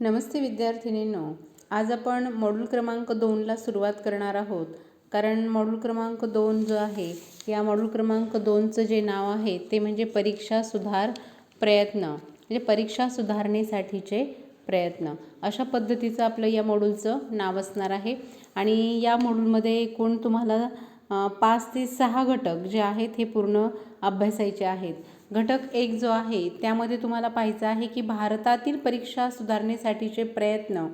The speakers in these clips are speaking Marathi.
नमस्ते विद्यार्थिनींनो, आज आपण मॉड्यूल क्रमांक 2ला सुरुवात करणार आहोत. कारण मॉड्यूल क्रमांक 2 जो आहे, या मॉड्यूल क्रमांक 2चं जे नाव आहे ते म्हणजे परीक्षा सुधार प्रयत्न, म्हणजे परीक्षा सुधारणेसाठीचे प्रयत्न, अशा पद्धतीचं आपलं या मॉड्यूलचं नाव असणार आहे. आणि या मॉड्यूलमध्ये एकूण तुम्हाला 5 ते 6 घटक जे आहेत हे पूर्ण अभ्यासायचे आहेत. घटक 1 जो आहे त्यामध्ये तुम्हाला पाहायचं आहे की भारतातील परीक्षा सुधारणेसाठीचे प्रयत्न.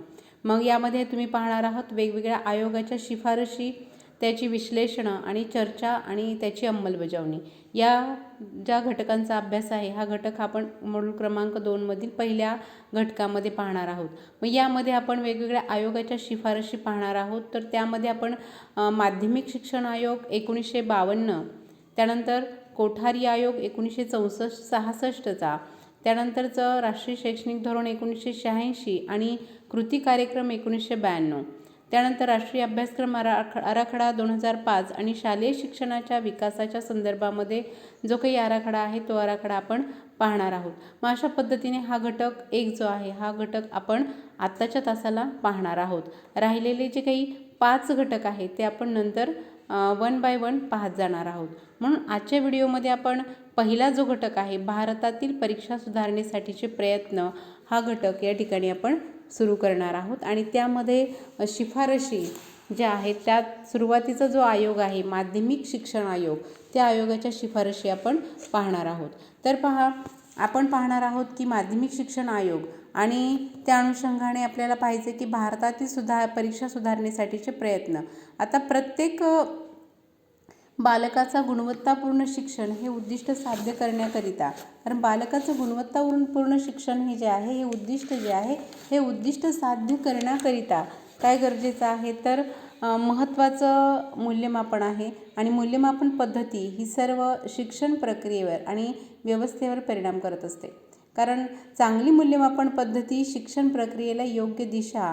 मग यामध्ये तुम्ही पाहणार आहात वेगवेगळ्या आयोगाच्या शिफारशी, त्याची विश्लेषणं आणि चर्चा आणि त्याची अंमलबजावणी. या ज्या घटकांचा अभ्यास आहे हा घटक आपण मॉड्यूल क्रमांक 2मधील पहिल्या घटकामध्ये पाहणार आहोत. मग यामध्ये आपण वेगवेगळ्या आयोगाच्या शिफारशी पाहणार आहोत. तर त्यामध्ये आपण माध्यमिक शिक्षण आयोग 1952, त्यानंतर कोठारी आयोग 1966चा, त्यानंतरचं राष्ट्रीय शैक्षणिक धोरण 1986 आणि कृती कार्यक्रम 1992, त्यानंतर राष्ट्रीय अभ्यासक्रम आराखडा 2005 आणि शालेय शिक्षणाच्या विकासाच्या संदर्भामध्ये जो काही आराखडा आहे तो आराखडा आपण पाहणार आहोत. मग अशा पद्धतीने हा घटक 1 जो आहे हा घटक आपण आत्ताच्या तासाला पाहणार आहोत. राहिलेले जे काही 5 घटक आहेत ते आपण नंतर 1 बाय 1 पाहत जाणार आहोत. म्हणून आजच्या व्हिडिओमध्ये आपण पहिला जो घटक आहे भारतातील परीक्षा सुधारणेसाठीचे प्रयत्न, हा घटक या ठिकाणी आपण सुरू करणार आहोत. आणि त्यामध्ये शिफारशी ज्या आहेत त्यात सुरुवातीचा जो आयोग आहे माध्यमिक शिक्षण आयोग, त्या आयोगाच्या शिफारशी आपण पाहणार आहोत. तर पहा, आपण पाहणार आहोत की माध्यमिक शिक्षण आयोग आणि त्या अनुषंगाने आपल्याला पाहायचे की भारतातील परीक्षा सुधारणेसाठीचे प्रयत्न. आता प्रत्येक बालकाचा गुणवत्तापूर्ण शिक्षण हे उद्दिष्ट साध्य करण्याकरिता, कारण बालकाचं गुणवत्तापूर्ण शिक्षण हे जे आहे हे उद्दिष्ट जे आहे हे उद्दिष्ट साध्य करण्याकरिता काय गरजेचं आहे तर महत्त्वाचं मूल्यमापन आहे. आणि मूल्यमापन पद्धती ही सर्व शिक्षण प्रक्रियेवर आणि व्यवस्थेवर परिणाम करत असते. कारण चांगली मूल्यमापन पद्धती शिक्षण प्रक्रियेला योग्य दिशा,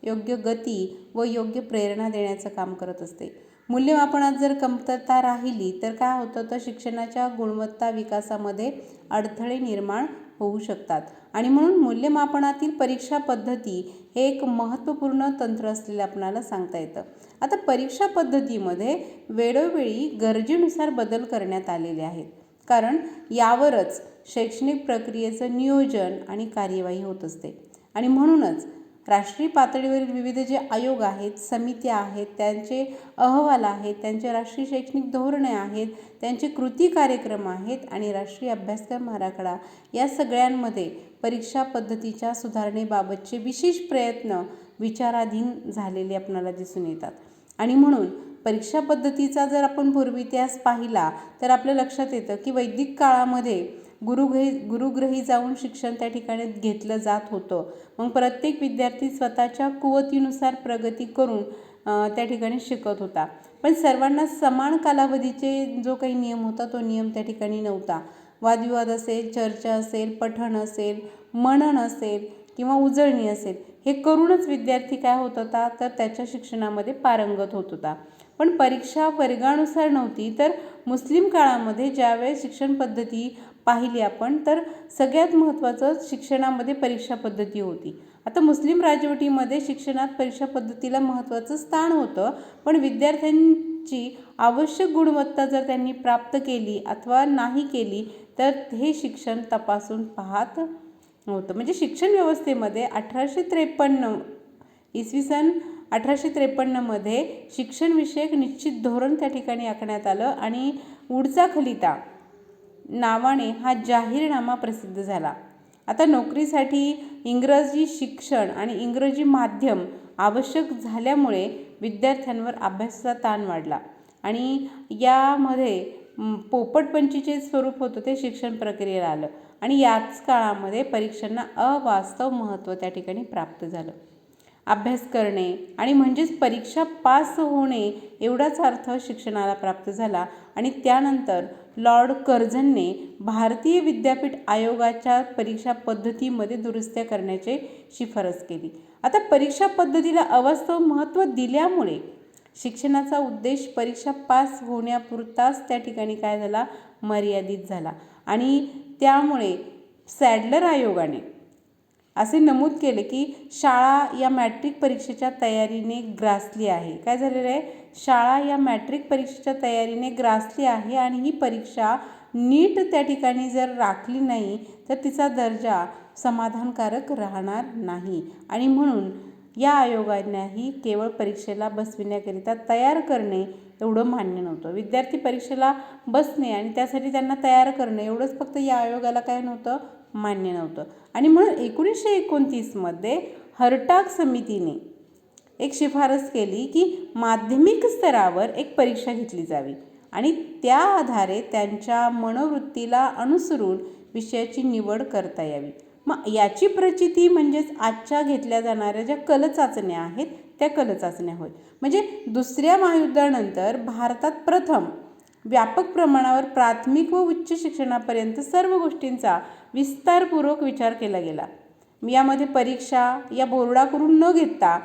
योग्य गती व योग्य प्रेरणा देण्याचं काम करत असते. मूल्यमापनात जर कमतरता राहिली तर काय होतं तर शिक्षणाच्या गुणवत्ता विकासामध्ये अडथळे निर्माण होऊ शकतात. आणि म्हणून मूल्यमापनातील परीक्षा पद्धती हे एक महत्त्वपूर्ण तंत्र असलेलं आपल्याला सांगता येतं. आता परीक्षा पद्धतीमध्ये वेळोवेळी गरजेनुसार बदल करण्यात आलेले आहेत, कारण यावरच शैक्षणिक प्रक्रियेचं नियोजन आणि कार्यवाही होत असते. आणि म्हणूनच राष्ट्रीय पातळीवरील विविध जे आयोग आहेत, समित्या आहेत, त्यांचे अहवाल आहेत, त्यांचे राष्ट्रीय शैक्षणिक धोरणे आहेत, त्यांचे कृती कार्यक्रम आहेत आणि राष्ट्रीय अभ्यासक्रम आराखडा, या सगळ्यांमध्ये परीक्षा पद्धतीच्या सुधारणेबाबतचे विशेष प्रयत्न विचाराधीन झालेले आपल्याला दिसून येतात. आणि म्हणून परीक्षा पद्धतीचा जर आपण पूर्व इतिहास पाहिला तर आपल्या लक्षात येतं की वैदिक काळामध्ये गुरुगृही जाऊन शिक्षण त्या ठिकाणी घेतलं जात होतं. मग प्रत्येक विद्यार्थी स्वतःच्या कुवतीनुसार प्रगती करून त्या ठिकाणी शिकत होता. पण सर्वांना समान कालावधीचे जो काही नियम होता तो नियम त्या ठिकाणी नव्हता. वादविवाद असेल, चर्चा असेल, पठण असेल, मनन असेल किंवा उजळणी असेल, हे करूनच विद्यार्थी काय होत होता तर त्याच्या शिक्षणामध्ये पारंगत होत होता. पण परीक्षा वर्गानुसार नव्हती. तर मुस्लिम काळामध्ये ज्यावेळेस शिक्षण पद्धती पाहिली आपण तर सगळ्यात महत्त्वाचं शिक्षणामध्ये परीक्षा पद्धती होती. आता मुस्लिम राजवटीमध्ये शिक्षणात परीक्षा पद्धतीला महत्त्वाचं स्थान होतं, पण विद्यार्थ्यांची आवश्यक गुणवत्ता जर त्यांनी प्राप्त केली अथवा नाही केली तर हे शिक्षण तपासून पाहत नव्हतं. म्हणजे शिक्षण व्यवस्थेमध्ये 1853 शिक्षणविषयक निश्चित धोरण त्या ठिकाणी आखण्यात आलं आणि वुडचा खलिता नावाने हा जाहीरनामा प्रसिद्ध झाला. आता नोकरीसाठी इंग्रजी शिक्षण आणि इंग्रजी माध्यम आवश्यक झाल्यामुळे विद्यार्थ्यांवर अभ्यासाचा ताण वाढला आणि यामध्ये पोपटपंचीचे स्वरूप होतं ते शिक्षण प्रक्रियेला आलं. आणि याच काळामध्ये परीक्षांना अवास्तव महत्त्व त्या ठिकाणी प्राप्त झालं. अभ्यास करणे आणि म्हणजेच परीक्षा पास होणे एवढाच अर्थ शिक्षणाला प्राप्त झाला. आणि त्यानंतर लॉर्ड कर्झनने भारतीय विद्यापीठ आयोगाच्या परीक्षा पद्धतीमध्ये दुरुस्त्या करण्याची शिफारस केली. आता परीक्षा पद्धतीला अवास्तव महत्त्व दिल्यामुळे शिक्षणाचा उद्देश परीक्षा पास होण्यापुरताच त्या ठिकाणी काय झाला मर्यादित झाला. आणि त्यामुळे सॅडलर आयोगाने असे नमूद केले की शाळा या मॅट्रिक परीक्षेच्या तयारीने ग्रासली आहे. काय झालेलं आहे? शाळा या मॅट्रिक परीक्षेच्या तयारीने ग्रासली आहे आणि ही परीक्षा नीट त्या ठिकाणी जर राखली नाही तर तिचा दर्जा समाधानकारक राहणार नाही आणि म्हणून या आयोगानेही केवळ परीक्षेला बसविण्याकरिता तयार करणे एवढं मान्य नव्हतं. विद्यार्थी परीक्षेला बसणे आणि त्यासाठी त्यांना तयार करणे एवढंच फक्त या आयोगाला काय नव्हतं? मान्य नव्हतं. आणि म्हणून 1929मध्ये हर्टाग समितीने एक शिफारस केली की माध्यमिक स्तरावर एक परीक्षा घेतली जावी आणि त्या आधारे त्यांच्या मनोवृत्तीला अनुसरून विषयाची निवड करता यावी. मग याची प्रचिती म्हणजेच आजच्या घेतल्या जाणाऱ्या ज्या कलचाचण्या आहेत त्या कलचाचण्या होय. म्हणजे दुसऱ्या महायुद्धानंतर भारतात प्रथम व्यापक प्रमाणावर प्राथमिक व उच्च शिक्षणापर्यंत सर्व गोष्टींचा विस्तारपूर्वक विचार केला गेला. यामध्ये परीक्षा या बोर्डाकडून न घेता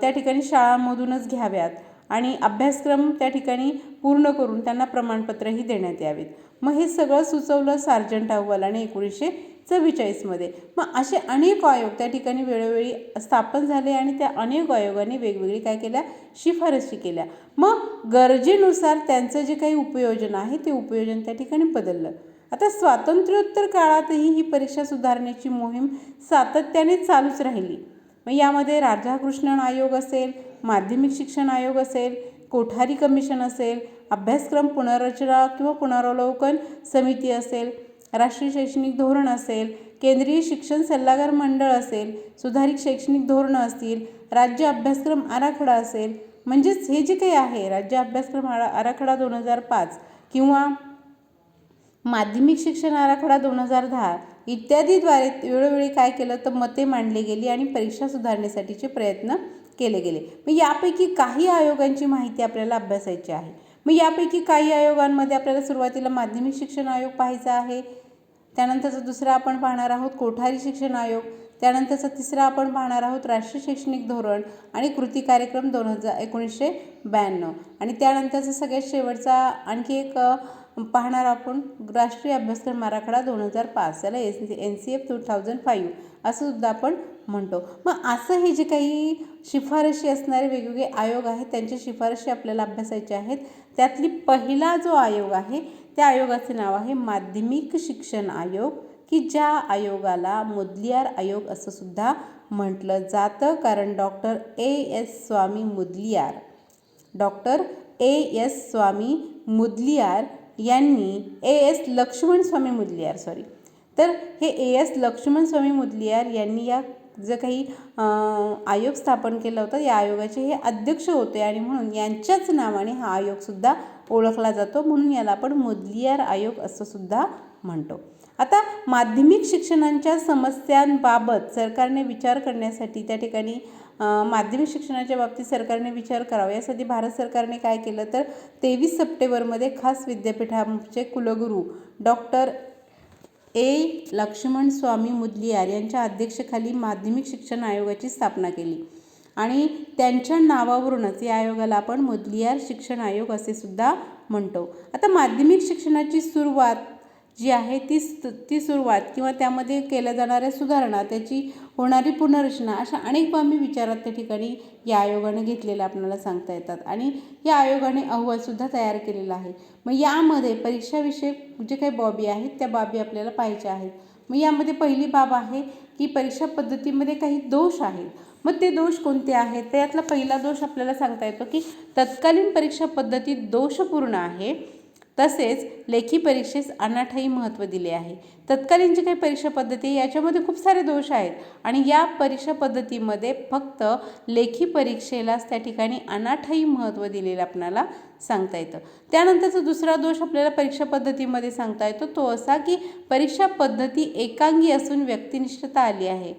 त्या ठिकाणी शाळांमधूनच घ्याव्यात आणि अभ्यासक्रम त्या ठिकाणी पूर्ण करून त्यांना प्रमाणपत्रही देण्यात यावेत. मग हे सगळं सुचवलं सार्जंट अहवालाने 1944मध्ये. मग असे अनेक आयोग त्या ठिकाणी वेळोवेळी स्थापन झाले आणि त्या अनेक आयोगाने वेगवेगळी काय केल्या? शिफारशी केल्या. मग गरजेनुसार त्यांचं जे काही उपयोजन आहे ते उपयोजन त्या ठिकाणी बदललं. आता स्वातंत्र्योत्तर काळातही ही परीक्षा सुधारण्याची मोहीम सातत्याने चालूच राहिली. मग यामध्ये राधाकृष्णन आयोग असेल, माध्यमिक शिक्षण आयोग असेल, कोठारी कमिशन असेल, अभ्यासक्रम पुनर्रचना किंवा पुनरावलोकन समिती असेल, राष्ट्रीय शैक्षणिक धोरण असेल, केंद्रीय शिक्षण सल्लागार मंडळ असेल, सुधारित शैक्षणिक धोरणं असतील, राज्य अभ्यासक्रम आराखडा असेल, म्हणजेच हे जे काही आहे राज्य अभ्यासक्रम आराखडा 2005 किंवा माध्यमिक शिक्षण आराखडा 2010 इत्यादीद्वारे वेळोवेळी काय केलं तर मते मांडली गेली आणि परीक्षा सुधारण्यासाठीचे प्रयत्न केले गेले. मग यापैकी काही आयोगांची माहिती आपल्याला अभ्यासायची आहे. मग यापैकी काही आयोगांमध्ये आपल्याला सुरुवातीला माध्यमिक शिक्षण आयोग पाहायचा आहे. त्यानंतरचा दुसरा आपण पाहणार आहोत कोठारी शिक्षण आयोग. त्यानंतरचा तिसरा आपण पाहणार आहोत राष्ट्रीय शैक्षणिक धोरण आणि कृती कार्यक्रम 1992 आणि त्यानंतरचा सगळ्यात शेवटचा आणखी एक पाहणार आपण राष्ट्रीय अभ्यासक्रम आराखडा 2005 याला NCF 2005 असं सुद्धा आपण म्हणतो. मग असं हे जे काही शिफारशी असणारे वेगवेगळे आयोग आहेत त्यांच्या शिफारशी आपल्याला अभ्यासायचे आहेत. त्यातली पहिला जो आयोग आहे त्या आयोगाचे नाव आहे माध्यमिक शिक्षण आयोग, की ज्या आयोगाला मुदलियार आयोग असं सुद्धा म्हटलं जातं. कारण डॉक्टर स्वामी मुदलियार यांनी लक्ष्मण स्वामी मुदलियार तर हे लक्ष्मण स्वामी मुदलियार यांनी या जे काही आयोग स्थापन केला होता या आयोगाचे हे अध्यक्ष होते आणि म्हणून यांच्याच नावाने हा आयोगसुद्धा ओळखला जातो. म्हणून याला आपण मुदलियार आयोग असं सुद्धा म्हणतो. आता माध्यमिक शिक्षणाच्या समस्यांबाबत सरकारने विचार करण्यासाठी त्या ठिकाणी माध्यमिक शिक्षणाच्या बाबतीत सरकारने विचार करावा यासाठी भारत सरकारने काय केलं तर 23 सप्टेंबरमध्ये खास विद्यापीठाचे कुलगुरू डॉक्टर लक्ष्मण स्वामी मुदलियार यांच्या अध्यक्षतेखाली माध्यमिक शिक्षण आयोगाची स्थापना केली आणि त्यांच्या नावावरूनच या आयोगाला आपण मुदलियार शिक्षण आयोग असे सुद्धा म्हणतो. आता माध्यमिक शिक्षणाची सुरुवात जी आहे ती सुरुवात किंवा त्यामध्ये केल्या जाणाऱ्या सुधारणा, त्याची होणारी पुनर्रचना अशा अनेक बाबी विचारात त्या ठिकाणी या आयोगाने घेतलेल्या आपल्याला सांगता येतात आणि या आयोगाने अहवालसुद्धा तयार केलेला आहे. मग यामध्ये परीक्षाविषयक जे काही बाबी आहेत त्या बाबी आपल्याला पाहायच्या आहेत. मग यामध्ये पहिली बाब आहे की परीक्षा पद्धतीमध्ये काही दोष आहेत. मग ते दोष कोणते आहेत? त्यातला पहिला दोष आपल्याला सांगता येतो की तत्कालीन परीक्षा पद्धतीत दोषपूर्ण आहे, तसेच लेखी परीक्षेस अनाठायी महत्त्व दिले आहे. तत्कालीन जी काही परीक्षा पद्धती याच्यामध्ये खूप सारे दोष आहेत आणि या परीक्षा पद्धतीमध्ये फक्त लेखी परीक्षेलाच त्या ठिकाणी अनाठायी महत्त्व दिलेलं आपल्याला सांगता येतं. त्यानंतरचा दुसरा दोष आपल्याला परीक्षा पद्धतीमध्ये सांगता येतो तो असा की परीक्षा पद्धती एकांगी असून व्यक्तिनिष्ठता आली आहे.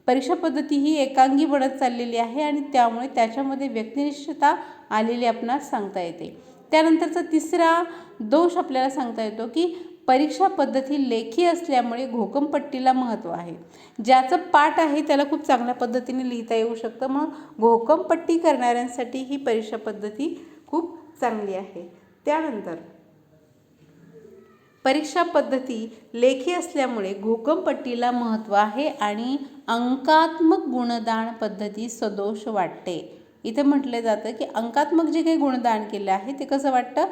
परीक्षा पद्धती ही एकांगी बनत चाललेली आहे आणि त्यामुळे त्याच्यामध्ये व्यक्तिनिष्ठता आलेली आपणास सांगता येते. त्यानंतरचा तिसरा दोष आपल्याला सांगता येतो की परीक्षा पद्धती लेखी असल्यामुळे घोकमपट्टीला महत्त्व आहे. ज्याचं पाठ आहे त्याला खूप चांगल्या पद्धतीने लिहिता येऊ शकतं. मग घोकमपट्टी करणाऱ्यांसाठी ही परीक्षा पद्धती खूप चांगली आहे. त्यानंतर परीक्षा पद्धती लेखी असल्यामुळे घोकमपट्टीला महत्त्व आहे आणि अंकात्मक गुणदान पद्धती सदोष वाटते. इथे म्हटलं जातं की अंकात्मक जे काही गुणदान केलं आहे ते कसं वाटतं,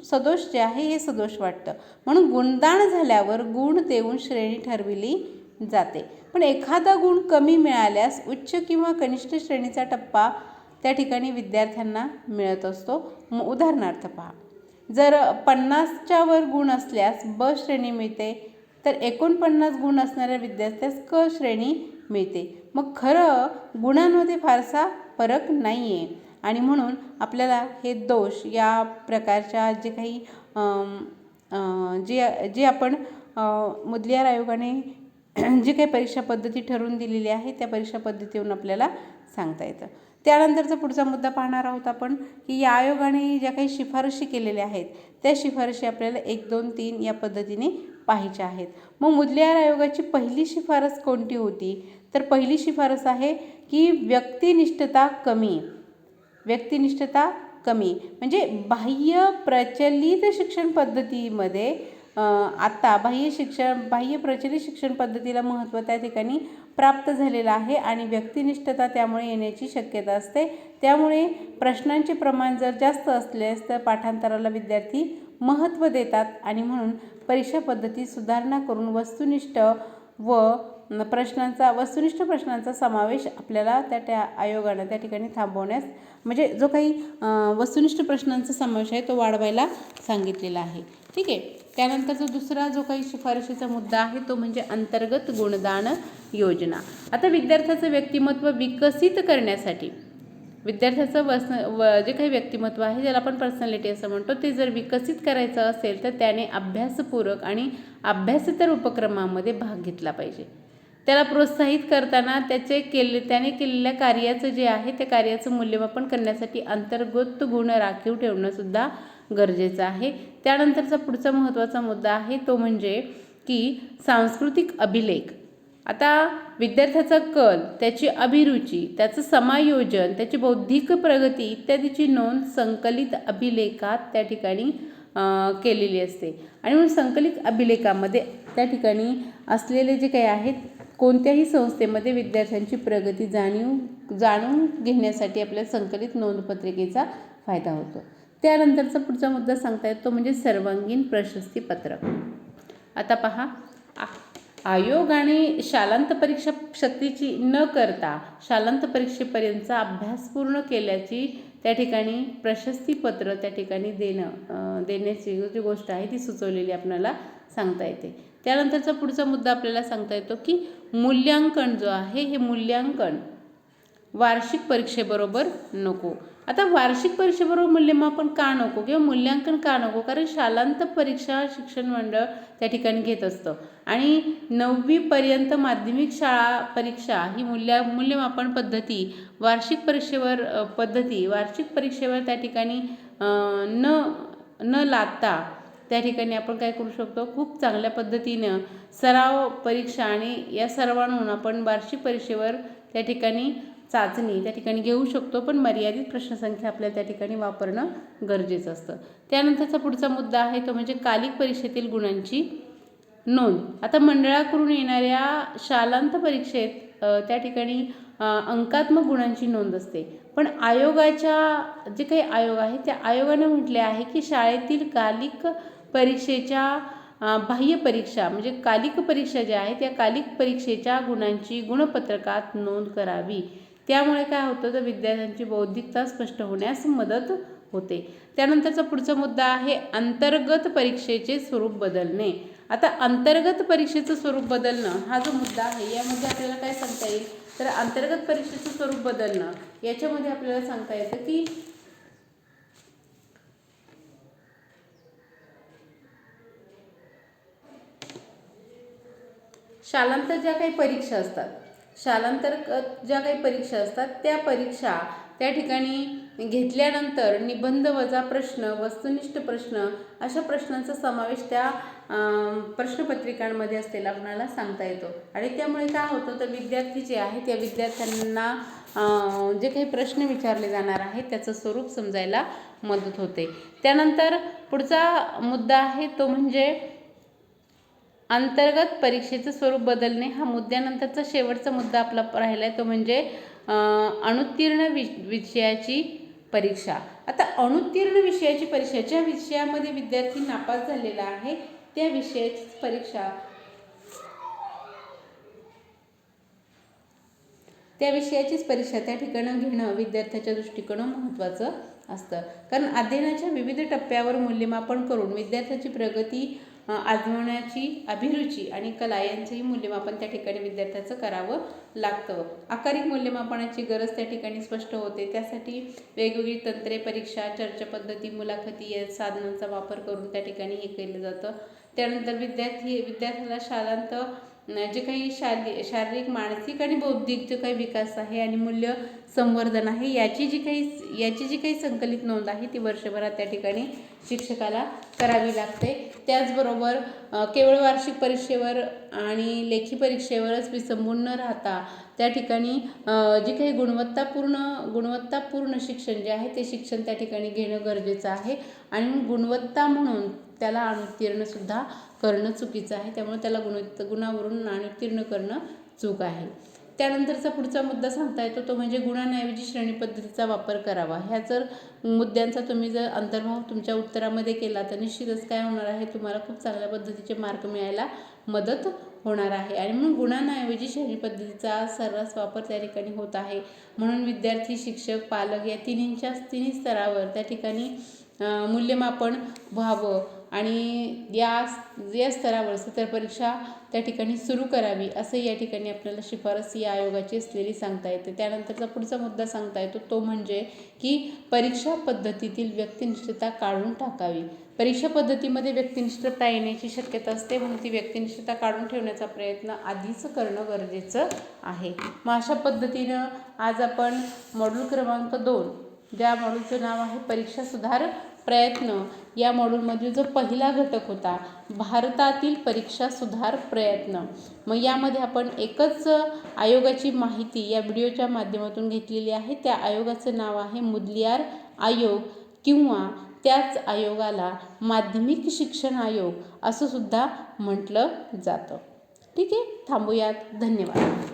सदोष जे आहे हे सदोष वाटतं. म्हणून गुणदान झाल्यावर गुण देऊन श्रेणी ठरविली जाते. पण एखादा गुण कमी मिळाल्यास उच्च किंवा कनिष्ठ श्रेणीचा टप्पा त्या ठिकाणी विद्यार्थ्यांना मिळत असतो. उदाहरणार्थ पहा, जर 50च्या वर गुण असल्यास ब श्रेणी मिळते, तर 49 गुण असणाऱ्या विद्यार्थ्यास क श्रेणी मिळते. मग खरं गुणांमध्ये फारसा फरक नाही आहे आणि म्हणून आपल्याला हे दोष या प्रकारच्या जे काही जे आपण मुदलियार आयोगाने जी काही परीक्षा पद्धती ठरवून दिलेली आहे त्या परीक्षा पद्धतीवरून आपल्याला सांगता येतं. त्यानंतरचा पुढचा मुद्दा पाहणार आहोत आपण की या आयोगाने ज्या काही शिफारशी केलेल्या आहेत त्या शिफारशी आपल्याला 1, 2, 3 या पद्धतीने पाहायच्या आहेत. मग मुदलियार आयोगाची पहिली शिफारस कोणती होती, तर पहिली शिफारस आहे की व्यक्तिनिष्ठता कमी. व्यक्तिनिष्ठता कमी म्हणजे बाह्य प्रचलित शिक्षण पद्धतीमध्ये आता बाह्य प्रचलित शिक्षण पद्धतीला महत्त्व त्या ठिकाणी प्राप्त झालेलं आहे आणि व्यक्तिनिष्ठता त्यामुळे येण्याची शक्यता असते. त्यामुळे प्रश्नांचे प्रमाण जर जास्त असल्यास तर पाठांतराला विद्यार्थी महत्त्व देतात आणि म्हणून परीक्षा पद्धतीत सुधारणा करून वस्तुनिष्ठ प्रश्नांचा समावेश आपल्याला त्या आयोगानं त्या ठिकाणी थांबवण्यास म्हणजे जो काही वस्तुनिष्ठ प्रश्नांचा समावेश आहे तो वाढवायला सांगितलेला आहे. ठीक आहे. त्यानंतरचा दुसरा जो काही शिफारशीचा मुद्दा आहे तो म्हणजे अंतर्गत गुणदान योजना. आता विद्यार्थ्याचं व्यक्तिमत्व विकसित करण्यासाठी विद्यार्थ्याचं जे काही व्यक्तिमत्व आहे ज्याला आपण पर्सनॅलिटी असं म्हणतो ते जर विकसित करायचं असेल तर त्याने अभ्यासपूरक आणि अभ्यासेतर उपक्रमांमध्ये भाग घेतला पाहिजे. त्याला प्रोत्साहित करताना त्याने केलेल्या कार्याचं जे आहे त्या कार्याचं मूल्यमापन करण्यासाठी अंतर्गत गुण राखीव ठेवणंसुद्धा गरजेचं आहे. त्यानंतरचा पुढचा महत्त्वाचा मुद्दा आहे तो म्हणजे की सांस्कृतिक अभिलेख. आता विद्यार्थ्याचा कल, त्याची अभिरुची, त्याचं समायोजन, त्याची बौद्धिक प्रगती इत्यादीची नोंद संकलित अभिलेखात त्या ठिकाणी केलेली असते आणि म्हणून संकलित अभिलेखामध्ये त्या ठिकाणी असलेले जे काही आहेत कोणत्याही संस्थेमध्ये विद्यार्थ्यांची प्रगती जाणून घेण्यासाठी आपल्याला संकलित नोंदपत्रिकेचा फायदा होतो. त्यानंतरचा पुढचा मुद्दा सांगता येतो म्हणजे सर्वांगीण प्रशस्तीपत्रक. आता पहा, आयोगाने शालांत परीक्षा सक्तीची न करता शालांत परीक्षेपर्यंतचा अभ्यास पूर्ण केल्याची त्या ठिकाणी प्रशस्तीपत्र त्या ठिकाणी देण्याची जी गोष्ट आहे ती सुचवलेली आपल्याला सांगता येते. त्यानंतरचा पुढचा मुद्दा आपल्याला सांगता येतो की मूल्यांकन जो आहे हे मूल्यांकन वार्षिक परीक्षेबरोबर नको. आता वार्षिक परीक्षेबरोबर मूल्यमापन का नको किंवा मूल्यांकन का नको, कारण शालांत परीक्षा शिक्षण मंडळ त्या ठिकाणी घेत असतं आणि 9वी पर्यंत माध्यमिक शाळा परीक्षा ही मूल्यमापन पद्धती वार्षिक परीक्षेवर त्या ठिकाणी न लादता त्या ठिकाणी आपण काय करू शकतो, खूप चांगल्या पद्धतीनं सराव परीक्षा आणि या सर्वांहून आपण वार्षिक परीक्षेवर त्या ठिकाणी चाचणी त्या ठिकाणी घेऊ शकतो, पण मर्यादित प्रश्नसंख्या आपल्याला त्या ठिकाणी वापरणं गरजेचं असतं. त्यानंतरचा पुढचा मुद्दा आहे तो म्हणजे कालिक परीक्षेतील गुणांची नोंद. आता मंडळाकडून येणाऱ्या शालांत परीक्षेत त्या ठिकाणी अंकात्मक गुणांची नोंद असते, पण आयोगाच्या जे काही आयोग आहे त्या आयोगाने म्हटले आहे की शाळेतील कालिक परीक्षेच्या बाह्य परीक्षा म्हणजे कालिक परीक्षा ज्या आहे त्या कालिक परीक्षेच्या गुणांची गुणपत्रकात नोंद करावी. त्यामुळे काय होतं तर विद्यार्थ्यांची बौद्धिकता स्पष्ट होण्यास मदत होते. त्यानंतरचा पुढचा मुद्दा आहे अंतर्गत परीक्षेचे स्वरूप बदलणे. आता अंतर्गत परीक्षेचं स्वरूप बदलणं हा जो मुद्दा आहे यामध्ये आपल्याला काय सांगता येईल तर अंतर्गत परीक्षेचं स्वरूप बदलणं याच्यामध्ये आपल्याला सांगता येतं की शालांतर ज्या काही परीक्षा असतात त्या परीक्षा त्या ठिकाणी घेतल्यानंतर निबंध वजा प्रश्न, वस्तुनिष्ठ प्रश्न अशा प्रश्नांचा समावेश त्या प्रश्नपत्रिकांमध्ये असलेला आपल्याला सांगता येतो आणि त्यामुळे काय होतं तर विद्यार्थी जे आहे त्या विद्यार्थ्यांना जे काही प्रश्न विचारले जाणार आहेत त्याचं स्वरूप समजायला मदत होते. त्यानंतर पुढचा मुद्दा आहे तो म्हणजे अंतर्गत परीक्षेचं स्वरूप बदलणे हा मुद्द्यानंतरचा शेवटचा मुद्दा आपला राहिला आहे, तो म्हणजे अनुत्तीर्ण विषयाची परीक्षा. आता अनुत्तीर्ण विषयाची परीक्षा, ज्या विषयामध्ये विद्यार्थी नापास झालेला आहे त्या विषयाची परीक्षा, त्या विषयाचीच परीक्षा त्या ठिकाणी घेणं विद्यार्थ्याच्या दृष्टिकोनातून महत्त्वाचं असतं. कारण अध्ययनाच्या विविध टप्प्यावर मूल्यमापन करून विद्यार्थ्याची प्रगती आजमावण्याची अभिरुची आणि कला यांचंही मूल्यमापन त्या ठिकाणी विद्यार्थ्याचं करावं लागतं. आकारिक मूल्यमापनाची गरज त्या ठिकाणी स्पष्ट होते. त्यासाठी वेगवेगळी तंत्रे, परीक्षा, चर्चा पद्धती, मुलाखती या साधनांचा वापर करून त्या ठिकाणी हे केलं जातं. त्यानंतर विद्यार्थ्याला शालांत जे काही शारीरिक, मानसिक आणि बौद्धिक जो काही विकास आहे आणि मूल्य संवर्धन आहे याची जी काही संकलित नोंद आहे ती वर्षभरात त्या ठिकाणी शिक्षकाला करावी लागते. त्याचबरोबर केवळ वार्षिक परीक्षेवर आणि लेखी परीक्षेवरच विसंबून न राहता त्या ठिकाणी जे काही गुणवत्तापूर्ण शिक्षण जे आहे ते शिक्षण त्या ठिकाणी घेणं गरजेचं आहे. आणि गुणवत्ता म्हणून त्याला अनुत्तीर्णसुद्धा करणं चुकीचं आहे. त्यामुळे त्याला गुणावरून अनुत्तीर्ण करणं चूक आहे. त्यानंतरचा पुढचा मुद्दा सांगता येतो तो म्हणजे गुणांऐवजी श्रेणी पद्धतीचा वापर करावा. ह्या जर मुद्द्यांचा तुम्ही जर अंतर्भाव तुमच्या उत्तरामध्ये केला तर निश्चितच काय होणार आहे, तुम्हाला खूप चांगल्या पद्धतीचे मार्क मिळायला मदत होणार आहे. आणि म्हणून गुणांऐवजी श्रेणी पद्धतीचा सर्रास वापर त्या ठिकाणी होत आहे. म्हणून विद्यार्थी, शिक्षक, पालक या तिन्ही स्तरावर त्या ठिकाणी मूल्यमापन व्हावं आणि या स्तरावर सत्र परीक्षा त्या ठिकाणी सुरू करावी असं या ठिकाणी आपल्याला शिफारस या आयोगाची असलेली सांगता येते. त्यानंतरचा पुढचा मुद्दा सांगता येतो तो म्हणजे की परीक्षा पद्धतीतील व्यक्तिनिष्ठता काढून टाकावी. परीक्षा पद्धतीमध्ये व्यक्तिनिष्ठता येण्याची शक्यता असते, म्हणून ती व्यक्तिनिष्ठता काढून ठेवण्याचा प्रयत्न आधीच करणं गरजेचं आहे. मग अशा पद्धतीनं आज आपण मॉड्यूल क्रमांक 2 ज्या मॉड्यूलचं नाव आहे परीक्षा सुधार प्रयत्न या मॉड्यूलमधील जो पहिला घटक होता भारतातील परीक्षा सुधार प्रयत्न, मग यामध्ये आपण एकच आयोगाची माहिती या व्हिडिओच्या माध्यमातून घेतलेली आहे. त्या आयोगाचं नाव आहे मुदलियार आयोग किंवा त्याच आयोगाला माध्यमिक शिक्षण आयोग असं सुद्धा म्हटलं जातं. ठीक आहे, थांबूयात. धन्यवाद.